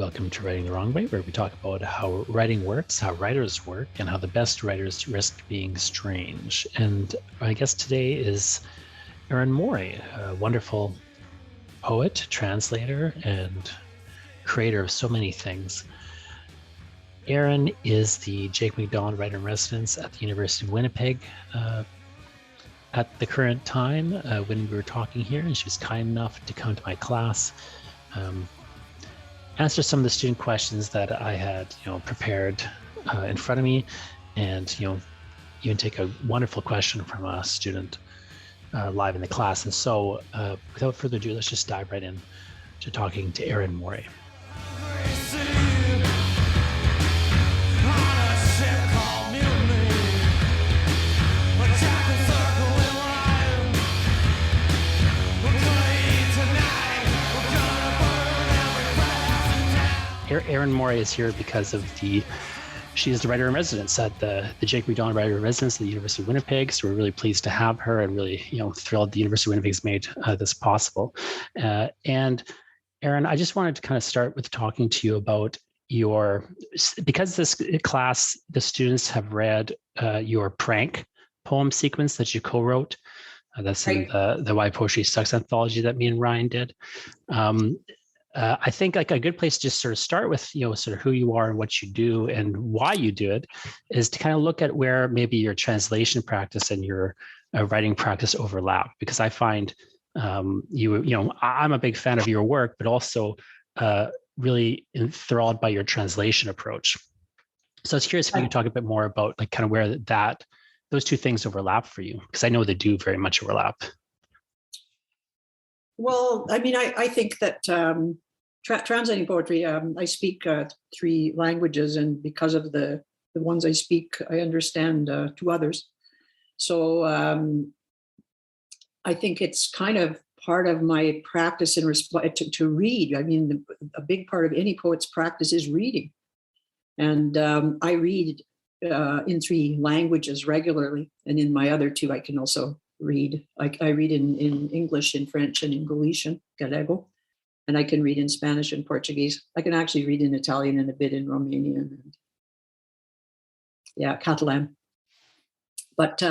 Welcome to Writing the Wrong Way, where we talk about how writing works, how writers work, and how the best writers risk being strange. And my guest today is Erin Moure, a wonderful poet, translator, and creator of so many things. Erin is the Jake McDonald Writer-in-Residence at the University of Winnipeg at the current time when we were talking here, and she was kind enough to come to my class, answer some of the student questions that I had, prepared in front of me, and even take a wonderful question from a student live in the class. And so, without further ado, let's just dive right in to talking to Erin Moure. Erin Moure is here because of she is the writer-in-residence at the Jake McDonald Writer-in-Residence at the University of Winnipeg. So we're really pleased to have her, and really, thrilled the University of Winnipeg has made this possible. And Erin, I just wanted to kind of start with talking to you about because this class, the students have read your prank poem sequence that you co-wrote. That's right. In the Why Poetry Sucks anthology that me and Ryan did. I think like a good place to just sort of start with, sort of who you are and what you do and why you do it, is to kind of look at where maybe your translation practice and your writing practice overlap. Because I find I'm a big fan of your work, but also really enthralled by your translation approach. So I was curious if you could talk a bit more about like kind of where those two things overlap for you, because I know they do very much overlap. Well, I mean, I think that translating poetry, I speak 3 languages, and because of the ones I speak, I understand 2 others. So I think it's kind of part of my practice to read. I mean, a big part of any poet's practice is reading. And I read in 3 languages regularly, and in my other 2, I can also read. I read in English, in French, and in Galician, Gallego, and I can read in Spanish and Portuguese. I can actually read in Italian and a bit in Romanian, and Catalan, but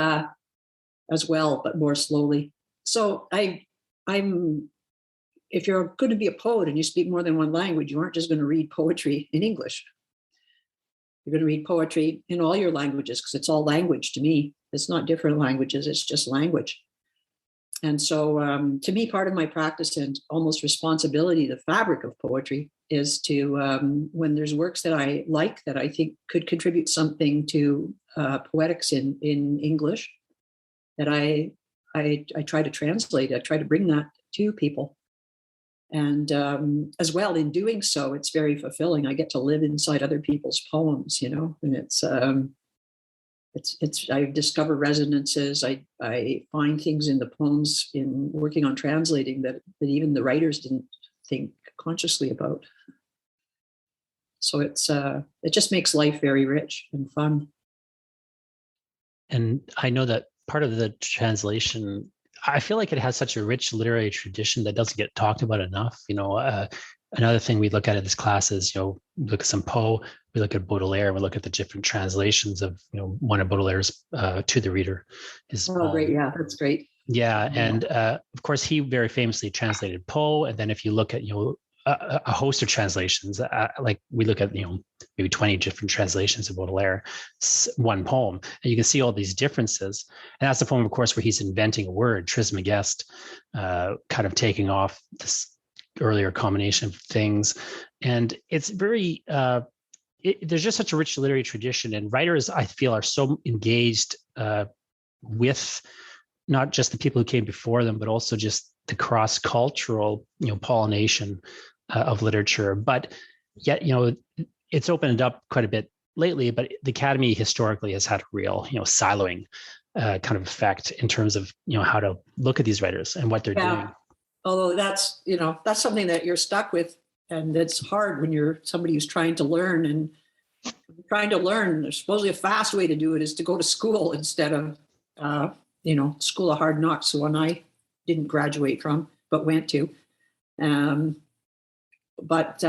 as well, but more slowly. So I'm. If you're going to be a poet and you speak more than 1 language, you aren't just going to read poetry in English. You're going to read poetry in all your languages, because it's all language to me. It's not different languages, it's just language. And so to me, part of my practice and almost responsibility, the fabric of poetry, is to, when there's works that I like, that I think could contribute something to poetics in English, that I try to translate, I try to bring that to people. And as well, in doing so, it's very fulfilling. I get to live inside other people's poems, and it's I discover resonances. I find things in the poems in working on translating that even the writers didn't think consciously about. So it just makes life very rich and fun. And I know that part of the translation, I feel like it has such a rich literary tradition that doesn't get talked about enough. Another thing we look at in this class is, we look at some Poe, we look at Baudelaire, we look at the different translations of, one of Baudelaire's to the reader. Great. Yeah, that's great. Yeah. And of course, he very famously translated Poe. And then if you look at, a host of translations, like we look at, maybe 20 different translations of Baudelaire, 1 poem, and you can see all these differences. And that's the poem, of course, where he's inventing a word, Trismegistus, kind of taking off this earlier combination of things. And it's very, there's just such a rich literary tradition, and writers, I feel, are so engaged with not just the people who came before them, but also just the cross-cultural, pollination of literature. But yet, it's opened up quite a bit lately, but the Academy historically has had a real, siloing kind of effect in terms of, how to look at these writers and what they're doing. Although that's something that you're stuck with, and it's hard when you're somebody who's trying to learn. And there's supposedly a fast way to do it is to go to school instead of, school of hard knocks. So when I didn't graduate from, but went to, But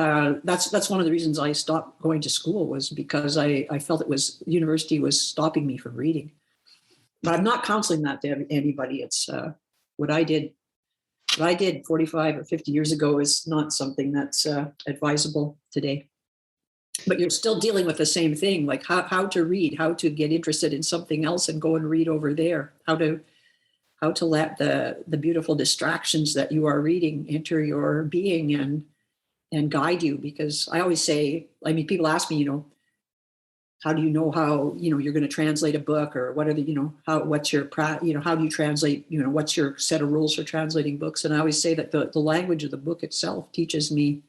that's one of the reasons I stopped going to school, was because I felt university was stopping me from reading. But I'm not counseling that to anybody. It's what I did 45 or 50 years ago is not something that's advisable today. But you're still dealing with the same thing, like how to read, how to get interested in something else and go and read over there, how to let the beautiful distractions that you are reading enter your being and guide you. Because I always say, I mean, people ask me, how do you know how, you're going to translate a book, or what are the, what's your, how do you translate, what's your set of rules for translating books? And I always say that the language of the book itself teaches me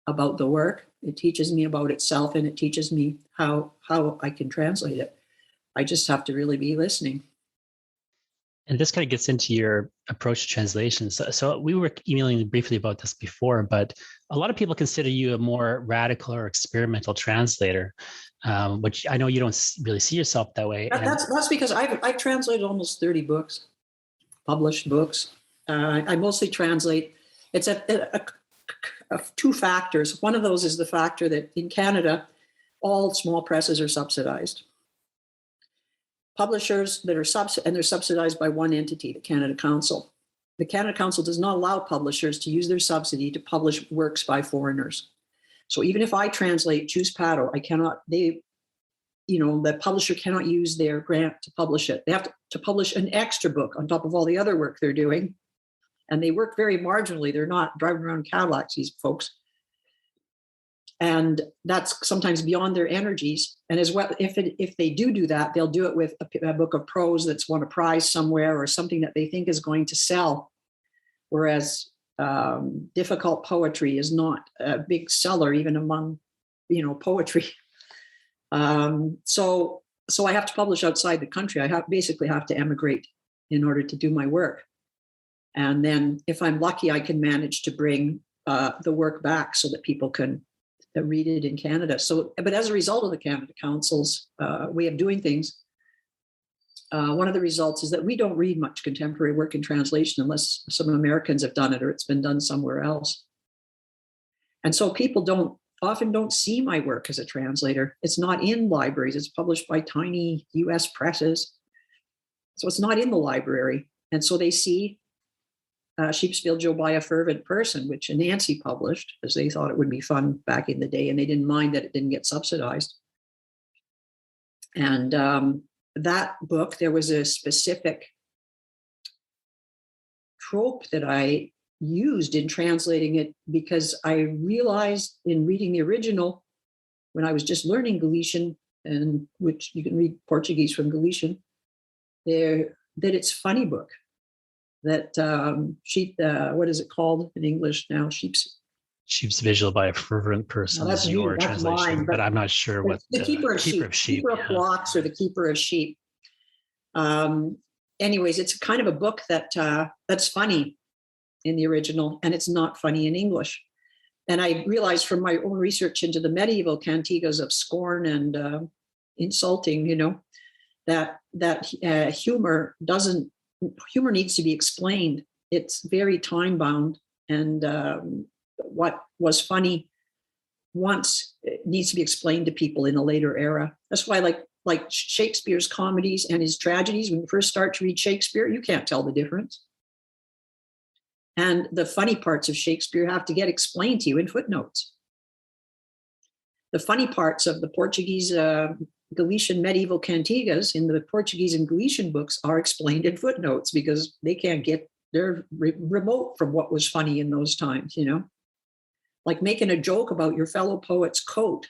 about the work. It teaches me about itself, and it teaches me how I can translate it. I just have to really be listening. And this kind of gets into your approach to translation. So we were emailing briefly about this before, but a lot of people consider you a more radical or experimental translator, which I know you don't really see yourself that way. That's because I've translated almost 30 books, published books. I mostly translate. It's two factors. One of those is the factor that in Canada, all small presses are subsidized. Publishers that are they're subsidized by one entity, the Canada Council. The Canada Council does not allow publishers to use their subsidy to publish works by foreigners. So even if I translate Chus Pato, I cannot, the publisher cannot use their grant to publish it. They have to publish an extra book on top of all the other work they're doing. And they work very marginally. They're not driving around Cadillacs, these folks. And that's sometimes beyond their energies. And as well, if they do that, they'll do it with a book of prose that's won a prize somewhere, or something that they think is going to sell. Whereas difficult poetry is not a big seller, even among, poetry. So I have to publish outside the country. I basically have to emigrate in order to do my work. And then if I'm lucky, I can manage to bring the work back so that people can read it in Canada. So, but as a result of the Canada Council's way of doing things, one of the results is that we don't read much contemporary work in translation unless some Americans have done it or it's been done somewhere else. And so people often don't see my work as a translator. It's not in libraries. It's published by tiny US presses. So it's not in the library. And so they see Sheepsfield Joe by a Fervent Person, which Nancy published, because they thought it would be fun back in the day, and they didn't mind that it didn't get subsidized. And that book, there was a specific trope that I used in translating it, because I realized in reading the original, when I was just learning Galician, and which you can read Portuguese from Galician, that it's a funny book. That what is it called in English now? Sheep's Vigil by a Fervent Person is your translation, mine, but I'm not sure what the Keeper of Sheep. Keeper of Flocks, or the Keeper of Sheep. Anyways, it's kind of a book that's funny in the original, and it's not funny in English. And I realized from my own research into the medieval cantigas of scorn and insulting, that humor needs to be explained. It's very time bound, and what was funny once needs to be explained to people in a later era. That's why, like Shakespeare's comedies and his tragedies, when you first start to read Shakespeare, you can't tell the difference. And the funny parts of Shakespeare have to get explained to you in footnotes. The funny parts of the Portuguese Galician medieval cantigas in the Portuguese and Galician books are explained in footnotes, because they're remote from what was funny in those times, like making a joke about your fellow poet's coat.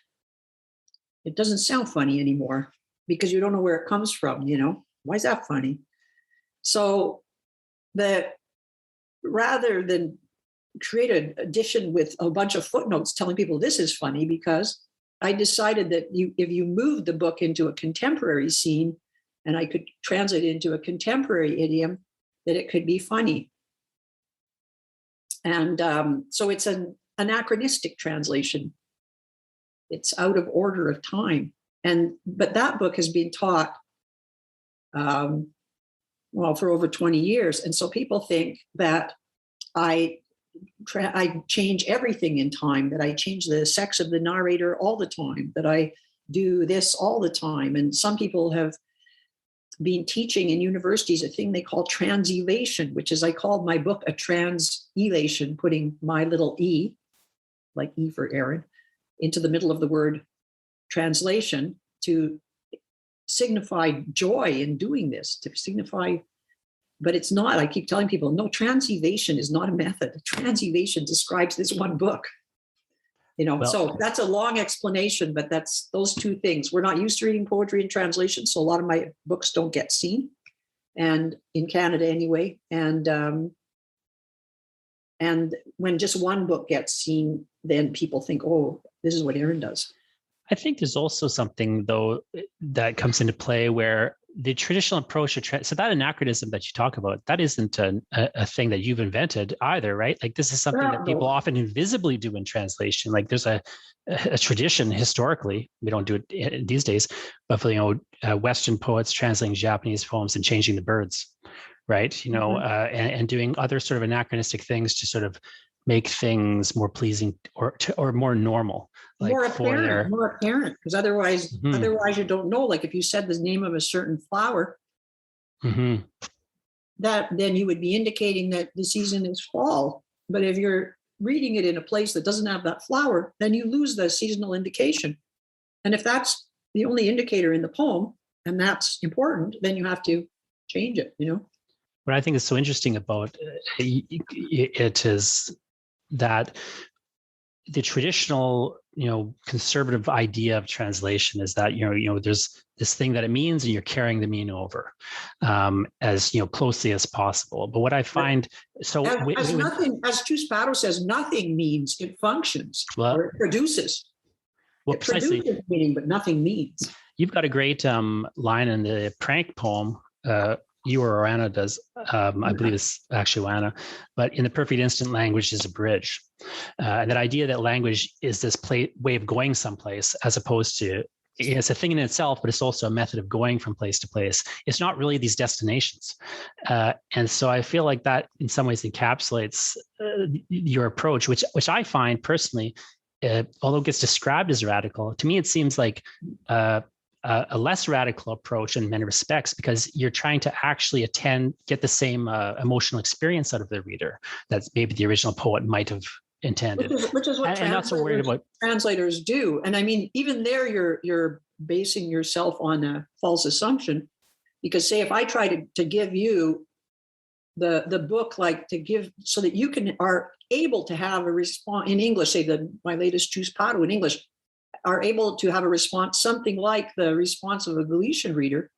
It doesn't sound funny anymore because you don't know where it comes from, why is that funny? So rather than create an edition with a bunch of footnotes telling people this is funny, because I decided that if you moved the book into a contemporary scene, and I could translate it into a contemporary idiom, that it could be funny. And so it's an anachronistic translation. It's out of order of time. But that book has been taught, for over 20 years. And so people think that I I change everything in time, that I change the sex of the narrator all the time, that I do this all the time. And some people have been teaching in universities a thing they call translation, which is, I called my book a translation, putting my little E, like E for Erin, into the middle of the word translation to signify joy in doing this, to signify, but it's not. I keep telling people, no, translation is not a method. Translation describes this one book. So that's a long explanation, but that's those two things. We're not used to reading poetry in translation, so a lot of my books don't get seen, and in Canada anyway. And when just one book gets seen, then people think, oh, this is what Erin does. I think there's also something, though, that comes into play where the traditional approach to so that anachronism that you talk about, that isn't a thing that you've invented either, right? Like, this is something that people often invisibly do in translation. Like, there's a tradition historically, we don't do it these days, but for Western poets translating Japanese poems and changing the birds, right? And doing other sort of anachronistic things to sort of make things more pleasing or more normal, like more apparent, because otherwise you don't know. Like, if you said the name of a certain flower, that then you would be indicating that the season is fall. But if you're reading it in a place that doesn't have that flower, then you lose the seasonal indication. And if that's the only indicator in the poem, and that's important, then you have to change it. What I think is so interesting about it is that the traditional, conservative idea of translation is that, there's this thing that it means and you're carrying the meaning over as, closely as possible. But what I find, as Pedro says, nothing means, it functions, or it produces. Well, it produces meaning, but nothing means. You've got a great line in the prank poem, you or Anna does, I believe it's actually Anna, but in the perfect instant, language is a bridge. And that idea that language is this way of going someplace, as opposed to, it's a thing in itself, but it's also a method of going from place to place. It's not really these destinations. And so I feel like that in some ways encapsulates your approach, which I find personally, although it gets described as radical, to me, it seems like a less radical approach in many respects, because you're trying to actually get the same emotional experience out of the reader that maybe the original poet might have intended. Which is what and not so worried about translators do. And I mean, even there, you're basing yourself on a false assumption, because say if I try to give you the book, like to give so that you are able to have a response in English, say my latest Choose Pato in English, are able to have a response, something like the response of a Galician reader.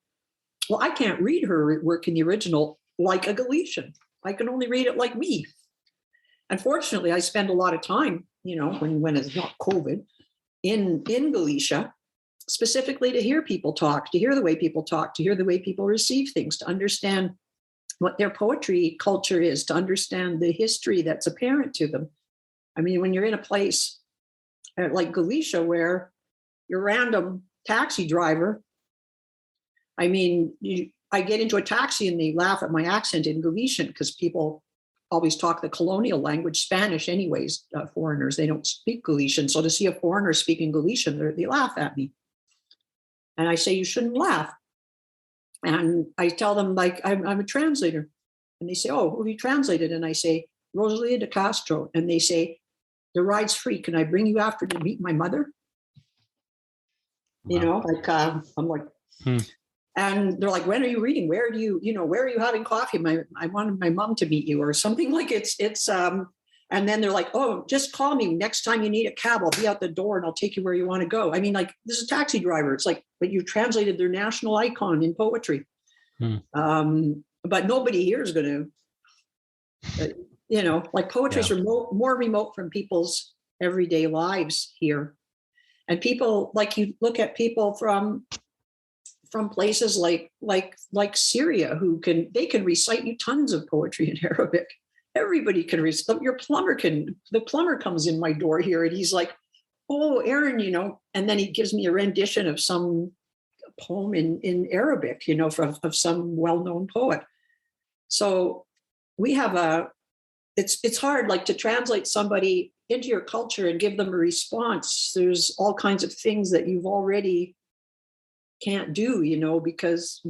Well, I can't read her work in the original like a Galician. I can only read it like me. Unfortunately, I spend a lot of time, when it's not COVID, in Galicia, specifically to hear people talk, to hear the way people talk, to hear the way people receive things, to understand what their poetry culture is, to understand the history that's apparent to them. I mean, when you're in a place like Galicia, where your random taxi driver, I mean, I get into a taxi and they laugh at my accent in Galician, because people always talk the colonial language, Spanish anyways, foreigners, they don't speak Galician. So to see a foreigner speaking Galician, they laugh at me. And I say, you shouldn't laugh. And I tell them, like, I'm a translator. And they say, oh, who have you translated? And I say, Rosalia de Castro. And they say, the ride's free. Can I bring you after to meet my mother? Wow. I'm like, and they're like, when are you reading? Where are you having coffee? I wanted my mom to meet you, or something. Like it's and then they're like, oh, just call me next time you need a cab. I'll be out the door and I'll take you where you want to go. I mean, like, this is a taxi driver. It's like, but you translated their national icon in poetry. But nobody here is going to, like, poetry is more remote from people's everyday lives here. And people, like, you look at people from places like Syria, they can recite you tons of poetry in Arabic. Everybody can recite. The plumber comes in my door here and he's like, oh, Erin, and then he gives me a rendition of some poem in Arabic, of some well-known poet. So we have it's hard, like, to translate somebody into your culture and give them a response. There's all kinds of things that you've already can't do, because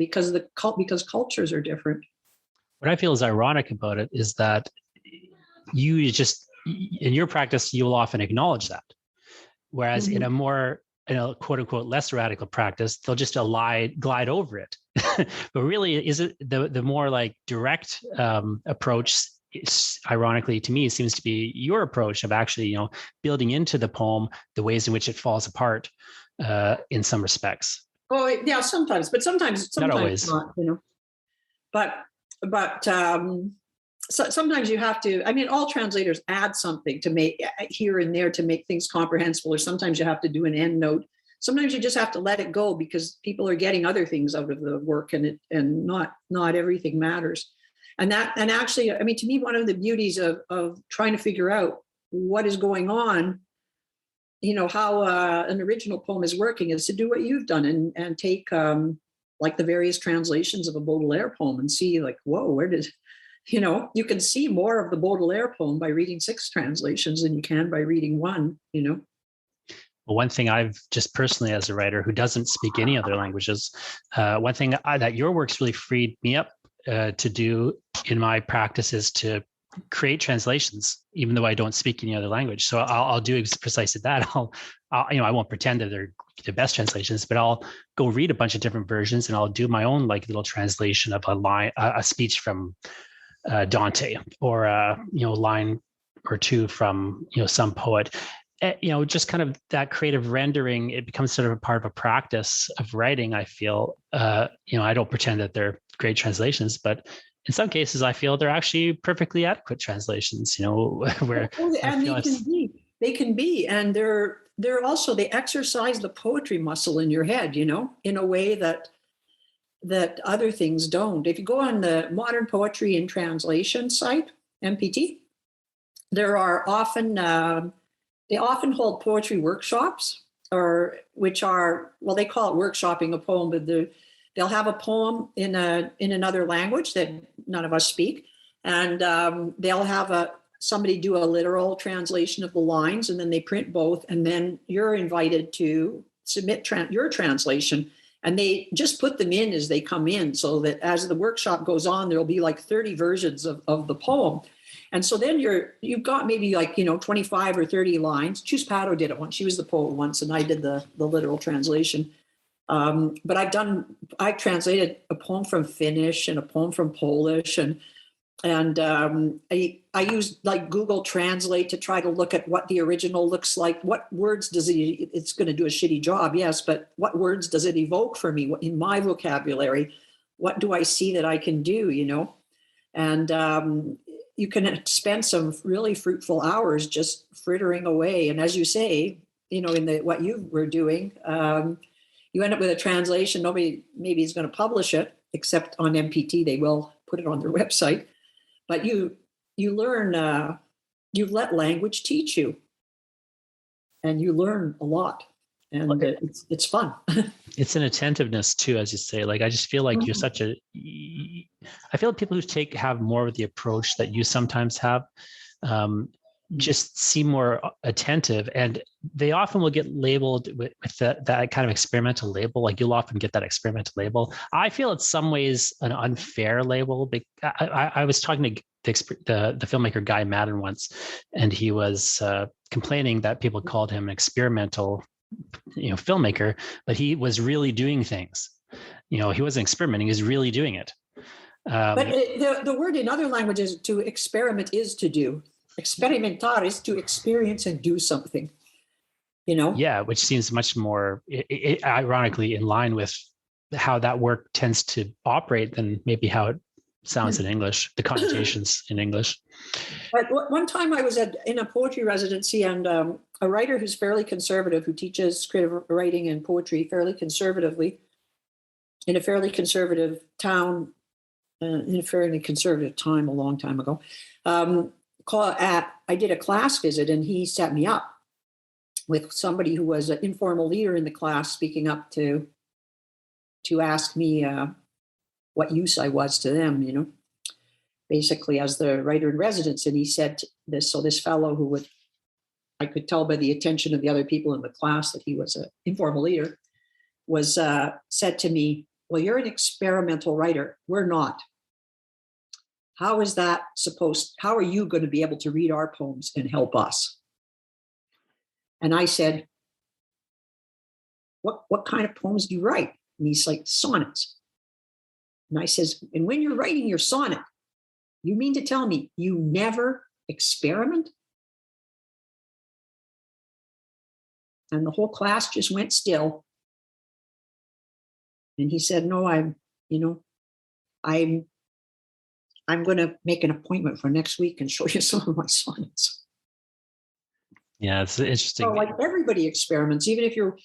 cultures are different. What I feel is ironic about it is that you just, in your practice, you will often acknowledge that. Whereas in a more, quote unquote, less radical practice, they'll just glide over it. But really, is it the more like direct approach? Ironically, to me, seems to be your approach of actually, building into the poem the ways in which it falls apart in some respects. Oh yeah, sometimes, but sometimes Not always. not, but so sometimes you have to. I mean, all translators add something to make here and there to make things comprehensible, or sometimes you have to do an end note. Sometimes you just have to let it go because people are getting other things out of the work, and not everything matters. And actually, I mean, to me, one of the beauties of trying to figure out what is going on, how an original poem is working, is to do what you've done and take like the various translations of a Baudelaire poem and see, like, whoa, where did, you can see more of the Baudelaire poem by reading 6 translations than you can by reading one. Well, one thing I've just personally, as a writer who doesn't speak any other languages, one thing that your work's really freed me up to do in my practice is to create translations, even though I don't speak any other language. So I'll do precisely that. I won't pretend that they're the best translations, but I'll go read a bunch of different versions and I'll do my own like little translation of a speech from Dante, or line or two from some poet. Just kind of that creative rendering, it becomes sort of a part of a practice of writing. I feel, I don't pretend that they're great translations, but in some cases, I feel they're actually perfectly adequate translations. Where they can be, and they're also, they exercise the poetry muscle in your head, in a way that other things don't. If you go on the Modern Poetry and Translation site, MPT, there are often they often hold poetry workshops, which are, well, they call it workshopping a poem, but they'll have a poem in another language that none of us speak, and they'll have somebody do a literal translation of the lines, and then they print both, and then you're invited to submit your translation, and they just put them in as they come in, so that as the workshop goes on, there'll be like 30 versions of the poem. And so then you've got maybe like 25 or 30 lines. Chus Pato did it once. She was the poet once, and I did the literal translation. But I translated a poem from Finnish and a poem from Polish, and I used like Google Translate to try to look at what the original looks like. What words does it's going to do a shitty job, yes, but what words does it evoke for me in my vocabulary? What do I see that I can do, And you can spend some really fruitful hours just frittering away. And as you say, in what you were doing, you end up with a translation. Nobody maybe is going to publish it, except on MPT. They will put it on their website. But you learn, you let language teach you, and you learn a lot, and it's fun. It's an attentiveness too, as you say. Like, I just feel like you're I feel like people who have more of the approach that you sometimes have, just seem more attentive, and they often will get labeled with that kind of experimental label. Like, you'll often get that experimental label. I feel it's some ways an unfair label. I was talking to the filmmaker Guy Madden once, and he was complaining that people called him an experimental filmmaker, but he was really doing things. He wasn't experimenting, he was really doing it. But the word in other languages to experiment is to do. Experimentar is to experience and do something, Yeah, which seems much more ironically in line with how that work tends to operate than maybe how it sounds in English, the connotations in English. But one time I was in a poetry residency, and a writer who's fairly conservative, who teaches creative writing and poetry fairly conservatively in a fairly conservative town, in a fairly conservative time, a long time ago, I did a class visit, and he set me up with somebody who was an informal leader in the class, speaking up to ask me what use I was to them, basically as the writer in residence. And he said this, so this fellow who would, I could tell by the attention of the other people in the class that he was an informal leader, was said to me, well, you're an experimental writer. We're not. How is that how are you going to be able to read our poems and help us? And I said, what kind of poems do you write? And he's like, sonnets. And I says, and when you're writing your sonnet, you mean to tell me you never experiment? And the whole class just went still. And he said, no, I'm going to make an appointment for next week and show you some of my sonnets. Yeah, it's interesting. So like everybody experiments, even if you're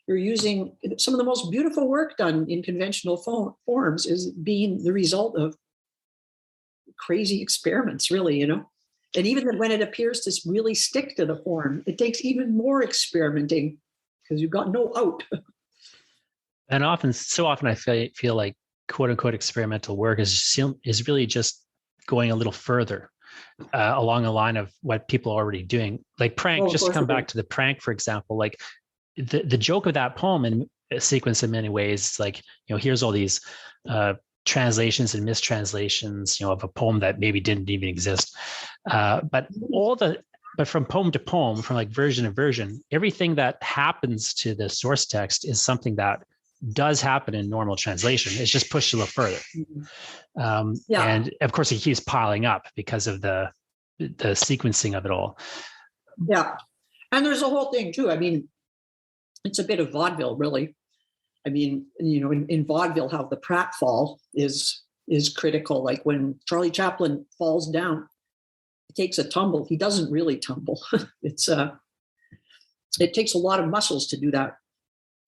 using some of the most beautiful work done in conventional forms is being the result of crazy experiments, really, And even when it appears to really stick to the form, it takes even more experimenting because you've got no out. And so often I feel like quote unquote experimental work is really just going a little further along the line of what people are already doing. Like prank, just to come back to the prank, for example, like the joke of that poem in a sequence in many ways is like, here's all these translations and mistranslations, of a poem that maybe didn't even exist. But from poem to poem, from like version to version, everything that happens to the source text is something that does happen in normal translation. It's just pushed a little further. And of course it keeps piling up because of the sequencing of it all. Yeah. And there's a whole thing too. I mean, it's a bit of vaudeville, really. I mean, in vaudeville, how the pratfall is critical. Like when Charlie Chaplin falls down, he takes a tumble. He doesn't really tumble. It takes a lot of muscles to do that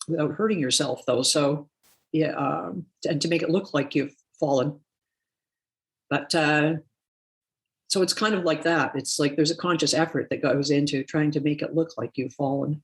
without hurting yourself, though. So, yeah, and to make it look like you've fallen. But so it's kind of like that. It's like there's a conscious effort that goes into trying to make it look like you've fallen.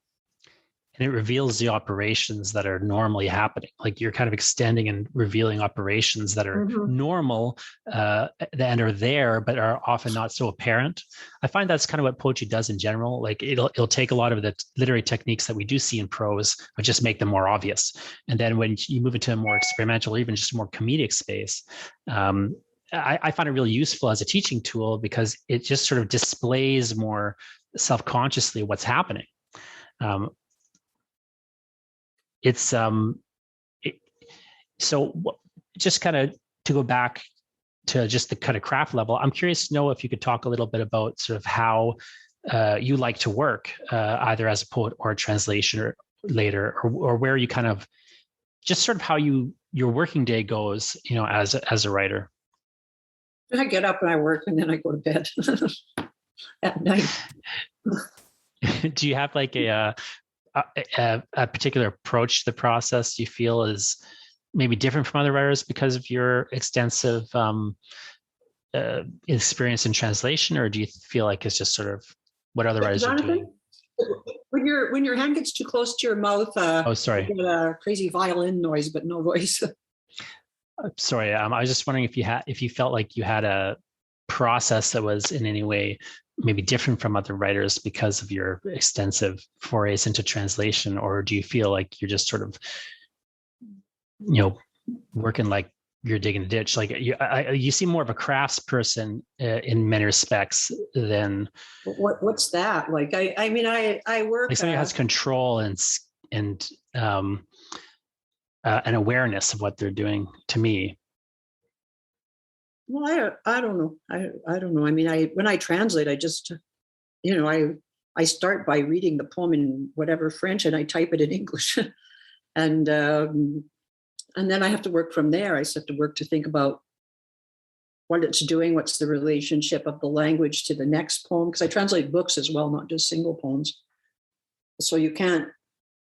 And it reveals the operations that are normally happening. Like you're kind of extending and revealing operations that are normal and are there, but are often not so apparent. I find that's kind of what poetry does in general. Like it'll take a lot of the literary techniques that we do see in prose, but just make them more obvious. And then when you move into a more experimental or even just a more comedic space, I find it really useful as a teaching tool because it just sort of displays more self-consciously what's happening. Just kind of to go back to just the kind of craft level, I'm curious to know if you could talk a little bit about sort of how you like to work, either as a poet or a translator later, or where you kind of just sort of how your working day goes, as a writer. I get up and I work and then I go to bed at night. Do you have like a particular approach to the process you feel is maybe different from other writers because of your extensive experience in translation, or do you feel like it's just sort of what other writers are doing? When your hand gets too close to your mouth, sorry, you get a crazy violin noise, but no voice. Sorry, I was just wondering if you felt like you had a process that was in any way maybe different from other writers because of your extensive forays into translation, or do you feel like you're just sort of, working like you're digging a ditch? Like you seem more of a crafts person in many respects than. What's that? Like, I mean, I work. Like somebody who has control and an awareness of what they're doing, to me. Well, I don't know. I don't know. I mean, when I translate, I just, I start by reading the poem in whatever French and I type it in English. And then I have to work from there. I just have to work to think about what it's doing, what's the relationship of the language to the next poem. Because I translate books as well, not just single poems. So you can't,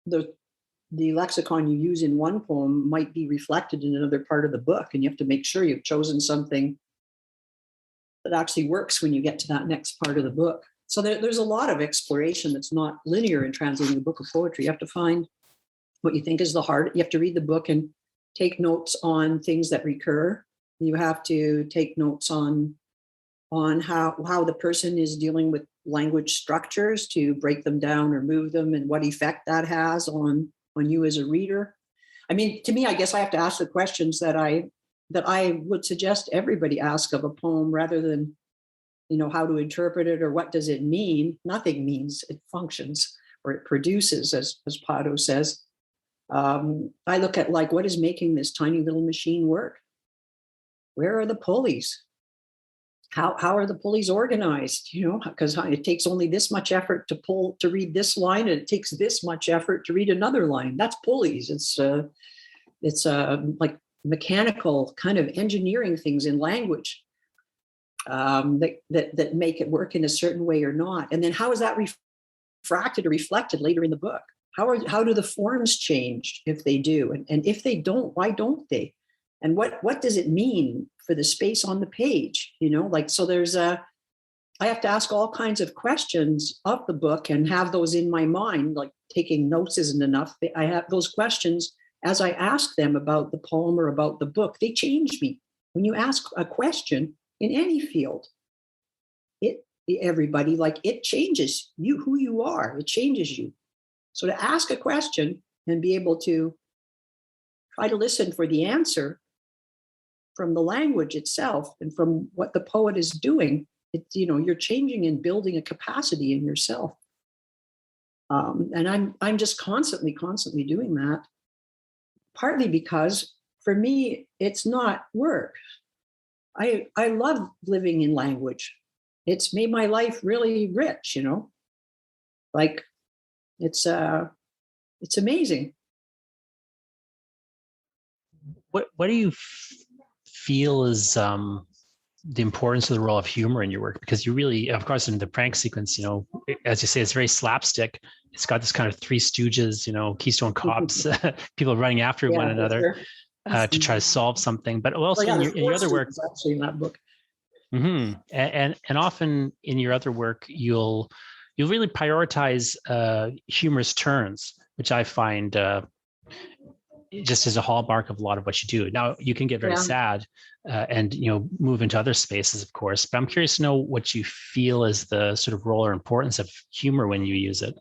the lexicon you use in one poem might be reflected in another part of the book. And you have to make sure you've chosen something that actually works when you get to that next part of the book. So there's a lot of exploration that's not linear in translating a book of poetry. You have to find what you think is the heart. You have to read the book and take notes on things that recur. You have to take notes on how the person is dealing with language structures to break them down or move them, and what effect that has on you as a reader. I mean, to me, I guess I have to ask the questions that I would suggest everybody ask of a poem, rather than, how to interpret it or what does it mean. Nothing means, it functions, or it produces, as Pedro says. I look at, like, what is making this tiny little machine work? Where are the pulleys? How are the pulleys organized? Because it takes only this much effort to read this line, and it takes this much effort to read another line. That's pulleys. It's like mechanical kind of engineering things in language that make it work in a certain way or not. And then how is that refracted or reflected later in the book? How do the forms change if they do? And if they don't, why don't they? And what does it mean for the space on the page? So I have to ask all kinds of questions of the book and have those in my mind. Like, taking notes isn't enough. I have those questions as I ask them about the poem or about the book. They change me. When you ask a question in any field, it changes you, who you are. It changes you. So to ask a question and be able to try to listen for the answer from the language itself and from what the poet is doing, you're changing and building a capacity in yourself. And I'm just constantly doing that. Partly because for me, it's not work. I love living in language. It's made my life really rich, like it's amazing. What do you feel is the importance of the role of humor in your work? Because you really, of course, in the prank sequence, as you say, it's very slapstick. It's got this kind of Three Stooges, Keystone Cops, people running after one another to try to solve something. But also in your other work, actually in that book. Mm-hmm. And often in your other work, you'll really prioritize humorous turns, which I find just as a hallmark of a lot of what you do. Now, you can get very sad and move into other spaces, of course. But I'm curious to know what you feel is the sort of role or importance of humor when you use it.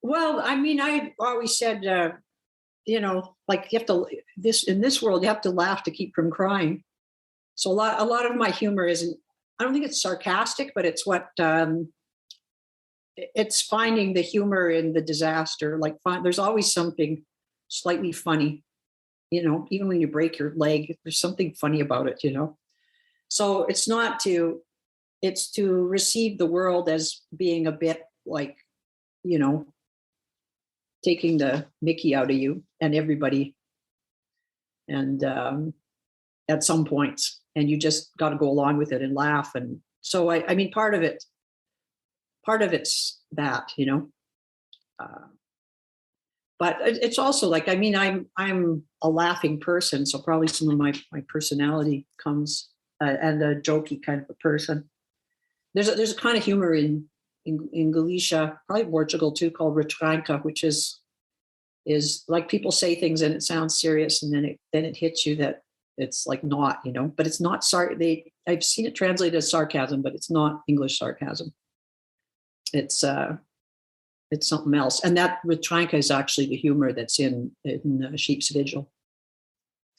Well, I mean, I always said, like, you have to in this world, you have to laugh to keep from crying. So a lot of my humor isn't. I don't think it's sarcastic, but it's what it's finding the humor in the disaster. Like, there's always something slightly funny, even when you break your leg, there's something funny about it, So it's to receive the world as being a bit like, taking the Mickey out of you and everybody. And at some points, and you just got to go along with it and laugh. And so, I mean, part of it's that, but it's also like, I mean, I'm a laughing person. So probably some of my personality comes and a jokey kind of a person. There's a kind of humor in Galicia, probably Portugal too, called retranca, which is like, people say things and it sounds serious, and then it hits you that it's like not, but it's not. I've seen it translated as sarcasm, but it's not English sarcasm. It's something else, and that retranca is actually the humor that's in Sheep's Vigil.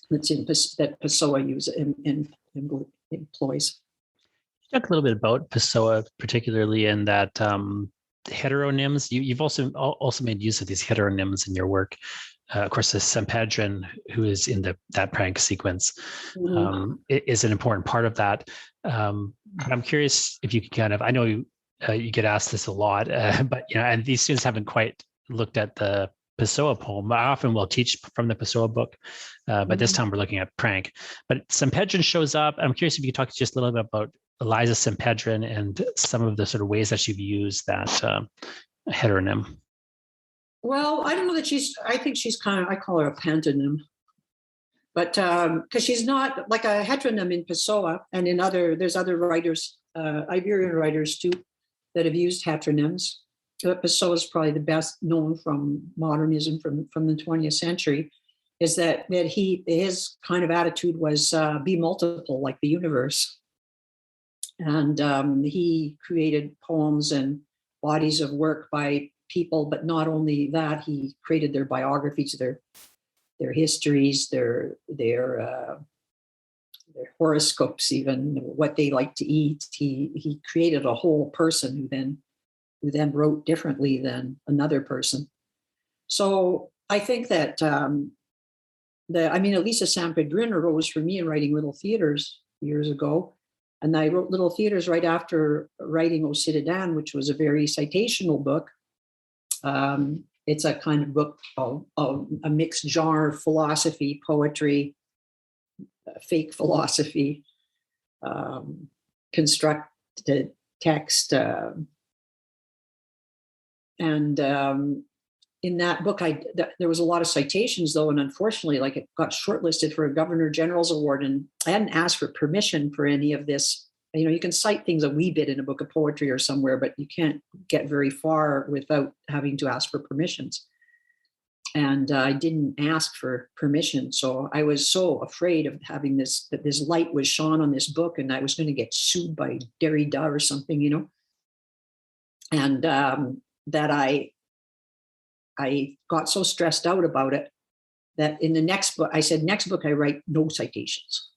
That's that Pessoa employs. Talk a little bit about Pessoa, particularly in that heteronyms. You've also made use of these heteronyms in your work. Of course, the Sanpedrin, who is in that prank sequence, is an important part of that. But I'm curious if you could kind of, I know you get asked this a lot, but and these students haven't quite looked at the Pessoa poem. I often will teach from the Pessoa book, but this time we're looking at prank. But Sanpedrin shows up. I'm curious if you could talk just a little bit about Eliza Sanpedrin and some of the sort of ways that you've used that heteronym. Well, I don't know that I think she's kind of, I call her a pantonym, but because she's not like a heteronym in Pessoa, and there's other writers, Iberian writers too, that have used heteronyms. Pessoa is probably the best known from modernism from the 20th century. is that his kind of attitude was be multiple, like the universe. And he created poems and bodies of work by people, but not only that, he created their biographies, their histories, their horoscopes, even what they like to eat. He created a whole person who then wrote differently than another person. So I think that Elisa Sampedrin arose for me in writing Little Theaters years ago. And I wrote Little Theaters right after writing O Citadin, which was a very citational book. It's a kind of book of a mixed genre, philosophy, poetry, fake philosophy, constructed text. And in that book, there was a lot of citations, though, and unfortunately, like, it got shortlisted for a Governor General's Award, and I hadn't asked for permission for any of this. You know, you can cite things a wee bit in a book of poetry or somewhere, but you can't get very far without having to ask for permissions. And I didn't ask for permission, so I was so afraid of having that this light was shone on this book, and I was going to get sued by Derrida or something, you know, and that I got so stressed out about it that in the next book, I said, next book I write no citations.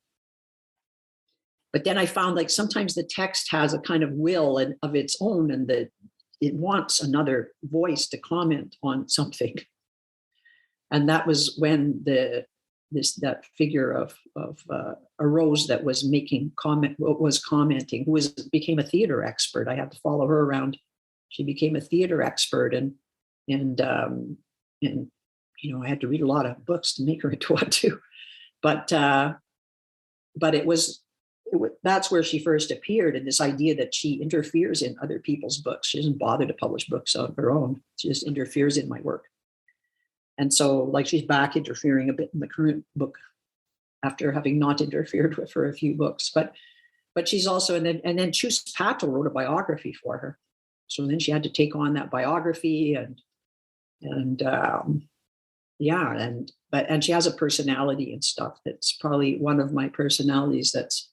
But then I found, like, sometimes the text has a kind of will of its own, and that it wants another voice to comment on something. And that was when that figure of arose that was commenting, who became a theater expert. I had to follow her around. She became a theater expert, and you know, I had to read a lot of books to make her into one too. But that's where she first appeared, in this idea that she interferes in other people's books. She doesn't bother to publish books of her own. She just interferes in my work. And so, like, she's back interfering a bit in the current book after having not interfered with her a few books. But she's also, and then Chus Pato wrote a biography for her. So then she had to take on that biography, and she has a personality and stuff that's probably one of my personalities. That's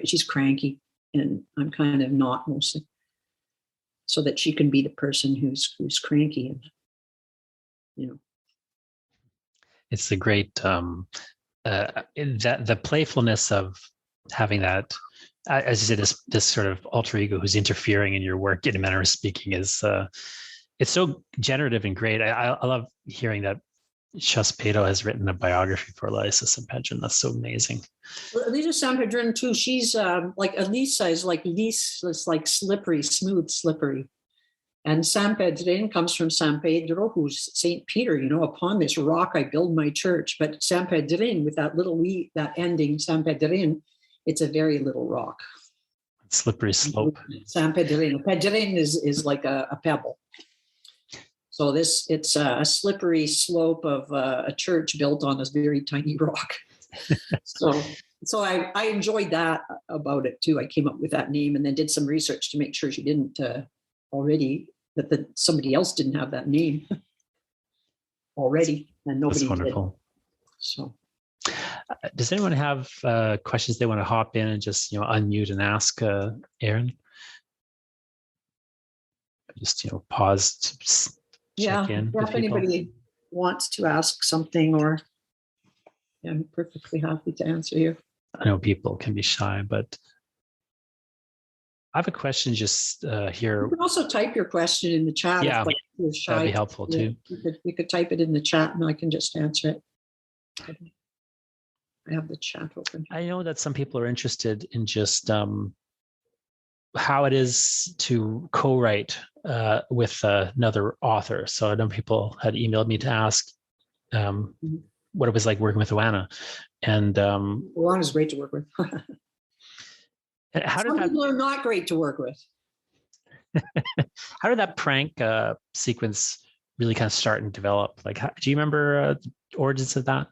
she's cranky, and I'm kind of not, mostly, so that she can be the person who's cranky, and you know. It's the great the playfulness of having that, as you said, this sort of alter ego who's interfering in your work in a manner of speaking is it's so generative and great. I love hearing that Chus Pato has written a biography for Elisa Sampedrin. That's so amazing. Well, Elisa Sampedrin too. She's like Elisa is like Lise, it's like slippery, smooth, slippery. And Sampedrin comes from San Pedro, who's Saint Peter. You know, upon this rock I build my church. But Sampedrin, with that that ending, Sampedrin, it's a very little rock. Slippery slope. Sampedrin. Pedrin is like a pebble. So it's a slippery slope of a church built on this very tiny rock. So I enjoyed that about it too. I came up with that name and then did some research to make sure she didn't already, that somebody else didn't have that name already, and nobody That's wonderful. did. So, does anyone have questions they want to hop in and just unmute and ask Erin? Just pause to check in. If anybody wants to ask something, or I'm perfectly happy to answer you. I know people can be shy, but I have a question just here. You can also type your question in the chat. Yeah, if you're shy, that'd be helpful too. You could type it in the chat and I can just answer it. I have the chat open. I know that some people are interested in just how it is to co-write with another author. So I know people had emailed me to ask what it was like working with Oana. And Oana's great to work with. Some people are not great to work with. How did that prank sequence really kind of start and develop? Like, do you remember the origins of that?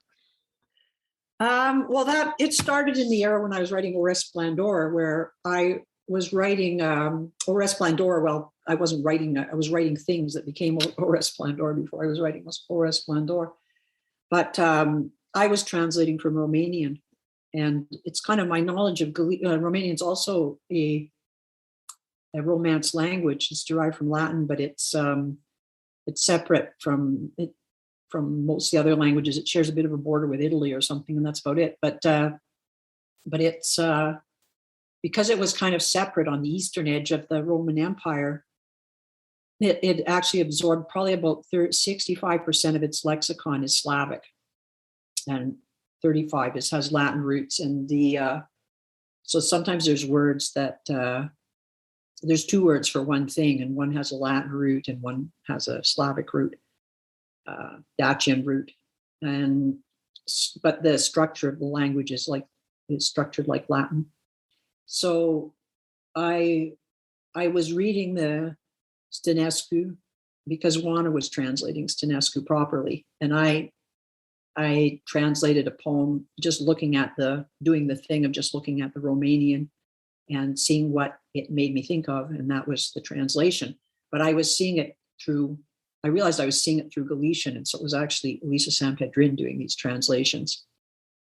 Well, it started in the era when I was writing Au Resplendor, where I was writing Au Resplendor. Well, I wasn't writing that. I was writing things that became Au Resplendor before I was writing Au Resplendor. But I was translating from Romanian, and it's kind of my knowledge of Romanian is also a Romance language. It's derived from Latin, but it's separate from most of the other languages. It shares a bit of a border with Italy or something, and that's about it. But it's because it was kind of separate on the eastern edge of the Roman Empire. It actually absorbed probably about 65% of its lexicon is Slavic, and 35 has Latin roots. And so sometimes there's words that there's two words for one thing, and one has a Latin root and one has a Slavic root, Dacian root. But the structure of the language is structured like Latin. So I was reading the Stănescu because Juana was translating Stănescu properly, and I translated a poem just looking at doing the thing of just looking at the Romanian and seeing what it made me think of, and that was the translation. But I realized I was seeing it through Galician, and so it was actually Elisa Sampedrin doing these translations.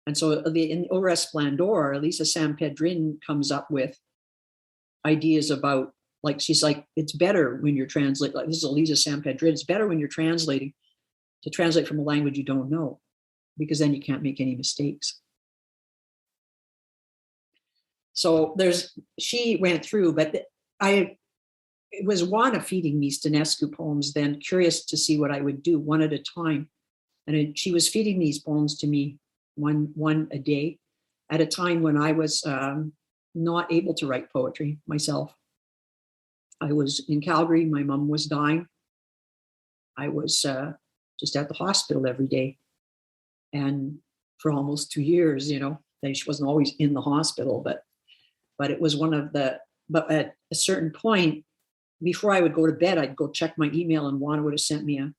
And so in O Resplendor, Elisa Sampedrin comes up with ideas about, like, she's like, it's better when you're translating, like, this is Elisa Sampedrin, it's better when you're translating to translate from a language you don't know, because then you can't make any mistakes. So she went through, but it was Juana feeding me Stănescu poems, then curious to see what I would do one at a time. And she was feeding these poems to me one a day at a time when I was not able to write poetry myself. I was in Calgary. My mom was dying. I was just at the hospital every day. And for almost 2 years, she wasn't always in the hospital, but it was but at a certain point, before I would go to bed, I'd go check my email, and Juana would have sent me a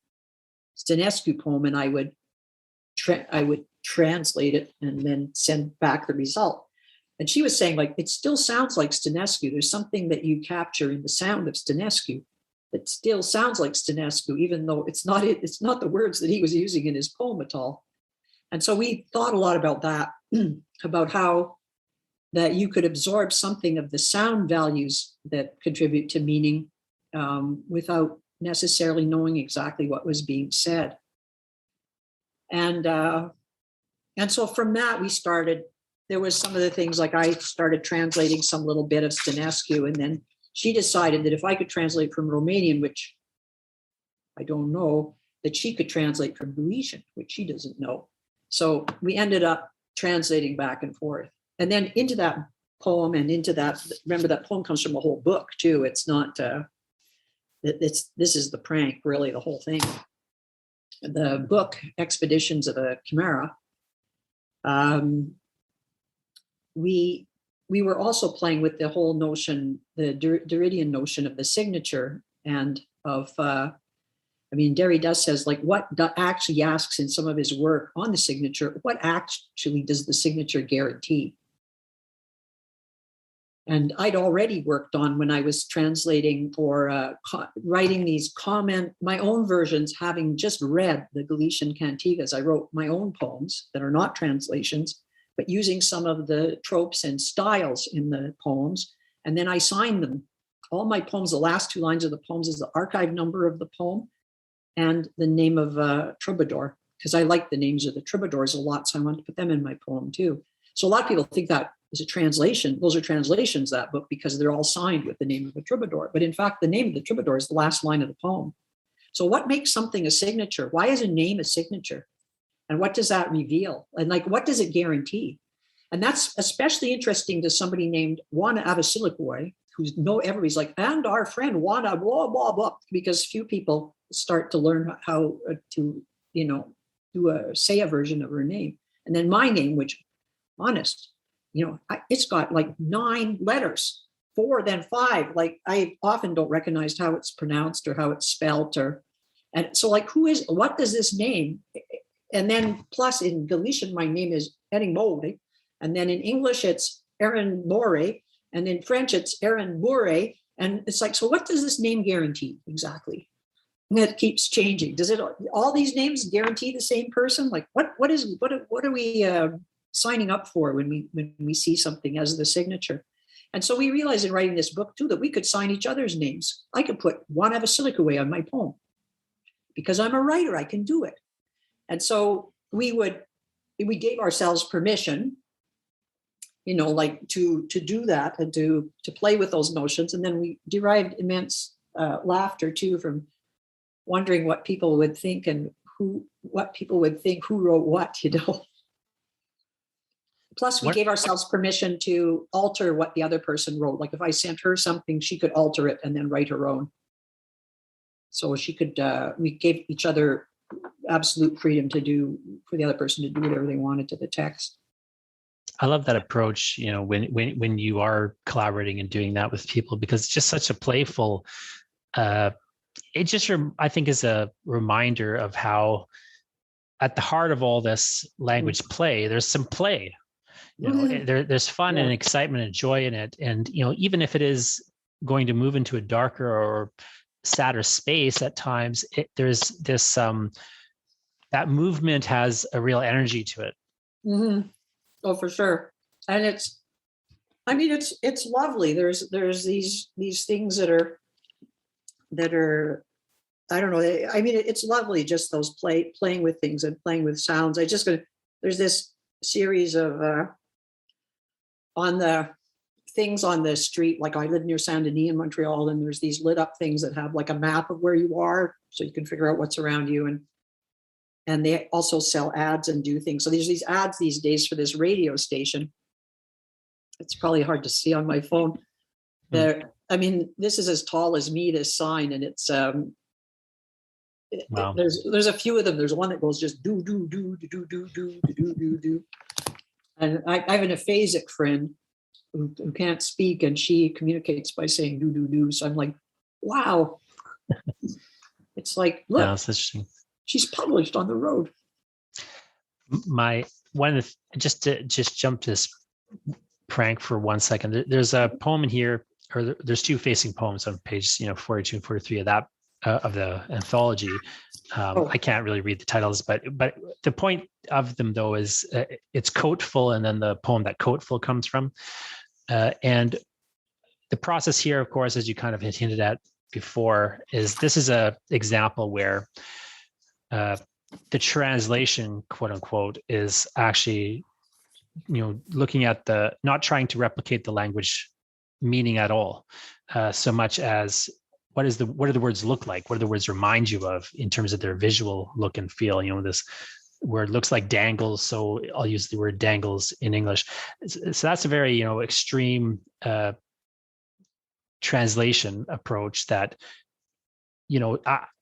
Stănescu poem, and I would translate it and then send back the result. And she was saying, like, it still sounds like Stănescu. There's something that you capture in the sound of Stănescu that still sounds like Stănescu, even though it's not the words that he was using in his poem at all. And so we thought a lot about that, about how that you could absorb something of the sound values that contribute to meaning without necessarily knowing exactly what was being said. And so from that, there was some of the things, like I started translating some little bit of Stănescu, and then she decided that if I could translate from Romanian, which I don't know, that she could translate from Galician, which she doesn't know. So we ended up translating back and forth. And then into that poem and into that, remember that poem comes from a whole book too. It's not, this is the prank, really, the whole thing. The book, Expeditions of a Chimera, we were also playing with the whole notion, the Derridian notion of the signature, and of, Derrida says, like, what actually asks in some of his work on the signature, what actually does the signature guarantee? And I'd already worked on, when I was translating or writing these my own versions, having just read the Galician cantigas, I wrote my own poems that are not translations, but using some of the tropes and styles in the poems. And then I signed them. All my poems, the last 2 lines of the poems is the archive number of the poem and the name of troubadour, because I like the names of the troubadours a lot, so I wanted to put them in my poem too. So a lot of people think that is a translation. Those are translations, that book, because they're all signed with the name of a troubadour. But in fact, the name of the troubadour is the last line of the poem. So what makes something a signature? Why is a name a signature? And what does that reveal? And, like, what does it guarantee? And that's especially interesting to somebody named Juana Avasilikoi, everybody's like, and our friend Juana, blah, blah, blah, because few people start to learn how to, say a version of her name. And then my name, which, honest, it's got like 9 letters, 4, then 5. Like, I often don't recognize how it's pronounced or how it's spelt, and so, like, what does this name? And then plus in Galician, my name is Erin Moure. And then in English, it's Erin Moure. And in French, it's Erin Moure. And it's like, so what does this name guarantee exactly? It keeps changing. Does it? All these names guarantee the same person? Like what are we signing up for when we see something as the signature? And so we realized in writing this book too that we could sign each other's names. I could put Juan Avasilikue on my poem because I'm a writer. I can do it. And so we gave ourselves permission, like to do that and to play with those notions. And then we derived immense laughter too from wondering what people would think and who wrote what. Plus, we gave ourselves permission to alter what the other person wrote. Like if I sent her something, she could alter it and then write her own. So she could. We gave each other absolute freedom for the other person to do whatever they wanted to the text. I love that approach. When you are collaborating and doing that with people, because it's just such a playful. It just, I think, is a reminder of how, at the heart of all this language play, there's some play. There's fun and excitement and joy in it, and even if it is going to move into a darker or sadder space at times, there's this that movement has a real energy to it. Mm-hmm. Oh, for sure, and it's lovely. There's these things that are I don't know. It's lovely, just those playing with things and playing with sounds. There's this series of on the things on the street. Like I live near Saint Denis in Montreal, and there's these lit up things that have like a map of where you are, so you can figure out what's around you. And they also sell ads and do things. So there's these ads these days for this radio station. It's probably hard to see on my phone. This is as tall as me, this sign, and it's wow. There's a few of them. There's one that goes just do do do do do do do do do. And I have an aphasic friend who can't speak, and she communicates by saying do do do. So I'm like, wow. It's like, look, that's interesting. She's published on the road. Just to jump to this prank for 1 second. There's a poem in here, or there's two facing poems on page 42 and 43 of that of the anthology. I can't really read the titles, but the point of them though is it's Coatful, and then the poem that Coatful comes from, and the process here, of course, as you kind of hinted at before, is this is a example where the translation, quote unquote, is actually looking at not trying to replicate the language meaning at all, so much as what do the words look like? What do the words remind you of in terms of their visual look and feel? This word looks like dangles, so I'll use the word dangles in English. So that's a very extreme translation approach that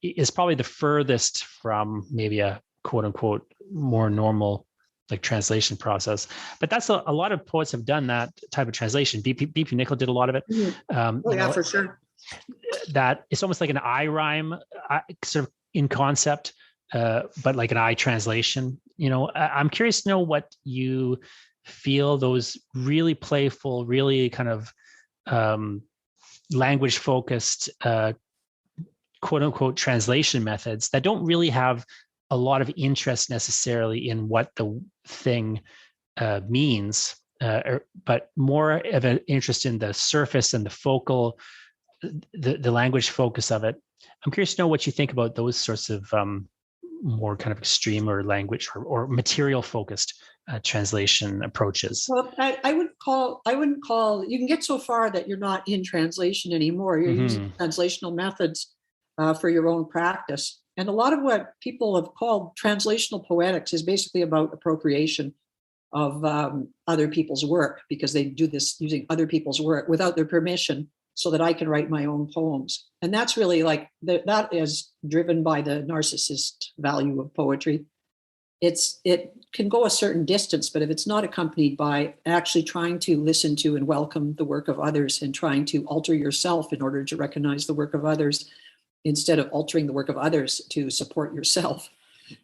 is probably the furthest from maybe a quote unquote more normal like translation process. But that's a lot of poets have done that type of translation. B.P. Nichol did a lot of it. Mm-hmm. For sure. That it's almost like an I rhyme sort of in concept, but like an I translation. I'm curious to know what you feel those really playful, really kind of language focused quote unquote translation methods that don't really have a lot of interest necessarily in what the thing means, but more of an interest in the surface and the focal, the language focus of it. I'm curious to know what you think about those sorts of more kind of extreme or language or material focused translation approaches. Well, I wouldn't call. You can get so far that you're not in translation anymore. You're using translational methods for your own practice. And a lot of what people have called translational poetics is basically about appropriation of other people's work, because they do this using other people's work without their permission, so that I can write my own poems. And that's really like, that is driven by the narcissist value of poetry. It can go a certain distance, but if it's not accompanied by actually trying to listen to and welcome the work of others and trying to alter yourself in order to recognize the work of others, instead of altering the work of others to support yourself.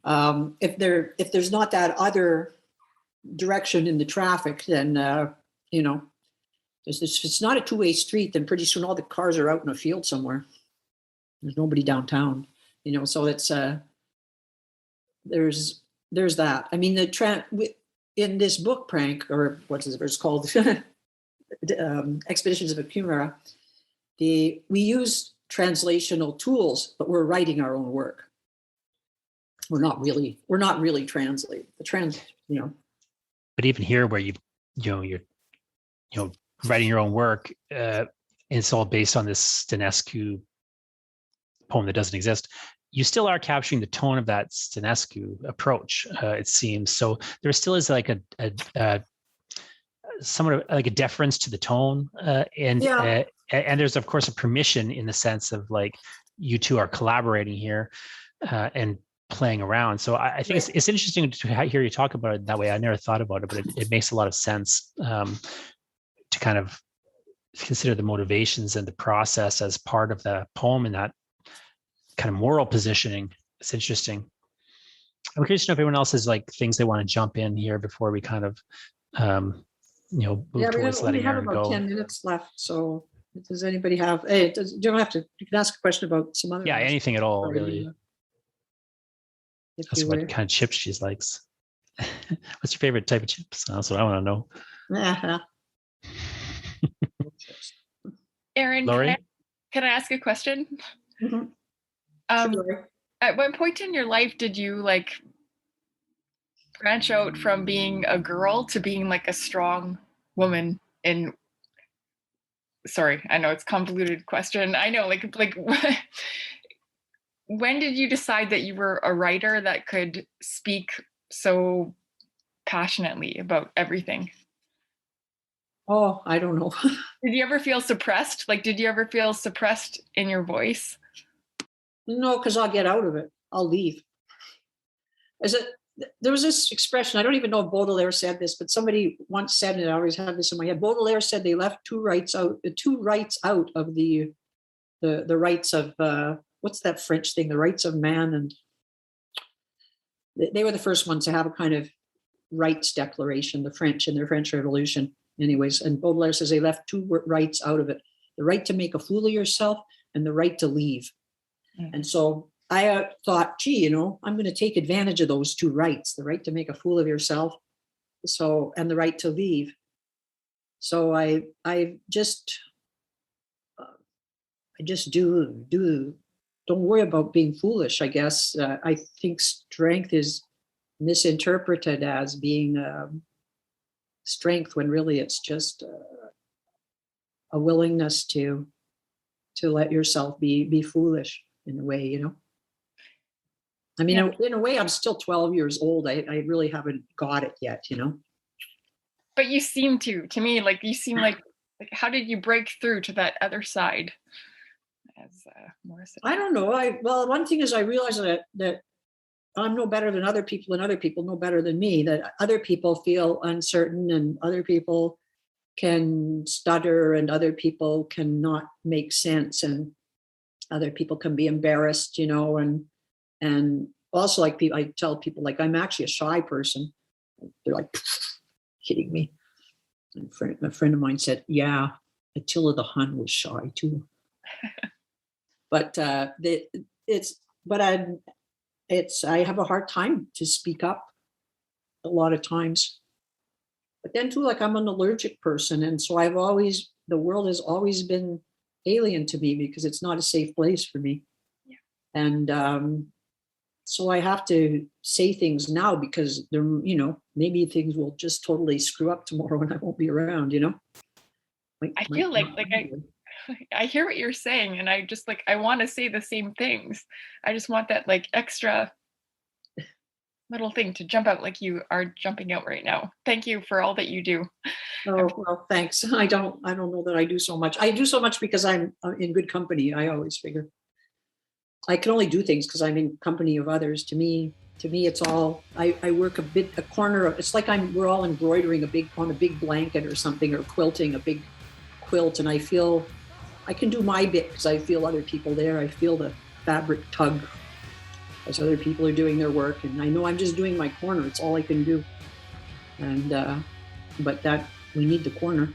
If there's not that other direction in the traffic, then, if it's not a two-way street, then pretty soon all the cars are out in a field somewhere. There's nobody downtown. So it's there's that. I mean, in this book prank, or it's called, Expeditions of Accumera, we use translational tools, but we're writing our own work. We're not really translating But even here, where you're writing your own work, it's all based on this Stănescu poem that doesn't exist. You still are capturing the tone of that Stănescu approach, it seems. So there still is like a somewhat of like a deference to the tone, and there's of course a permission in the sense of like you two are collaborating here and playing around. So I think it's interesting to hear you talk about it that way. I never thought about it, but it makes a lot of sense to kind of consider the motivations and the process as part of the poem and that kind of moral positioning. It's interesting. I'm curious to know if anyone else has like things they want to jump in here before we kind of move towards letting Erin go. We have about 10 minutes left. So does anybody have, you don't have to, you can ask a question about some other. Yeah, anything at all, really. That's what kind of chips she likes. What's your favorite type of chips? That's what I want to know. Uh-huh. Erin, can I ask a question? Mm-hmm. Sure. At what point in your life did you like branch out from being a girl to being like a strong woman in? Sorry, I know it's a convoluted question. I know, like when did you decide that you were a writer that could speak so passionately about everything? Oh, I don't know. Did you ever feel suppressed? Like, did you ever feel suppressed in your voice? No, because I'll get out of it. I'll leave. There was this expression, I don't even know if Baudelaire said this, but somebody once said it, I always have this in my head. Baudelaire said they left two rights out of the rights of, what's that French thing? The rights of man. And they were the first ones to have a kind of rights declaration, the French in their French Revolution. Anyways, and Baudelaire says they left two rights out of it: the right to make a fool of yourself and the right to leave. Mm-hmm. And so I thought, gee, I'm going to take advantage of those two rights: the right to make a fool of yourself, and the right to leave. So I just don't worry about being foolish. I guess I think strength is misinterpreted as being strength when really it's just a willingness to let yourself be foolish in a way, I mean, in a way, I'm still 12 years old. I really haven't got it yet, But you seem to me, like you seem like how did you break through to that other side? As Moure said. I don't know. Well, one thing is I realize that I'm no better than other people, and other people no better than me, that other people feel uncertain, and other people can stutter, and other people cannot make sense, and other people can be embarrassed, and also like I tell people, like, I'm actually a shy person. They're like, kidding me. And a friend of mine said, yeah, Attila the Hun was shy too. But I have a hard time to speak up a lot of times. But then too, like, I'm an allergic person. And so the world has always been alien to me because it's not a safe place for me. Yeah. And so I have to say things now because they're, maybe things will just totally screw up tomorrow and I won't be around, I feel like I hear what you're saying, and I just I want to say the same things. I just want that like extra little thing to jump out like you are jumping out right now. Thank you for all that you do. Oh, well, thanks. I don't know that I do so much. I do so much because I'm in good company. I always figure I can only do things because I'm in company of others. To me, it's all, I work a corner of, it's like we're all embroidering on a big blanket or something, or quilting a big quilt. And I feel I can do my bit because I feel other people there. I feel the fabric tug as other people are doing their work. And I know I'm just doing my corner. It's all I can do. And, but we need the corner.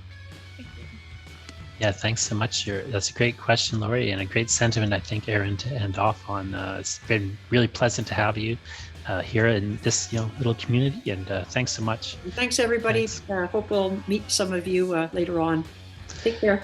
Yeah, thanks so much. That's a great question, Laurie, and a great sentiment, I think, Erin, to end off on. It's been really pleasant to have you here in this little community, and thanks so much. And thanks, everybody. Thanks. Hope we'll meet some of you later on. Take care.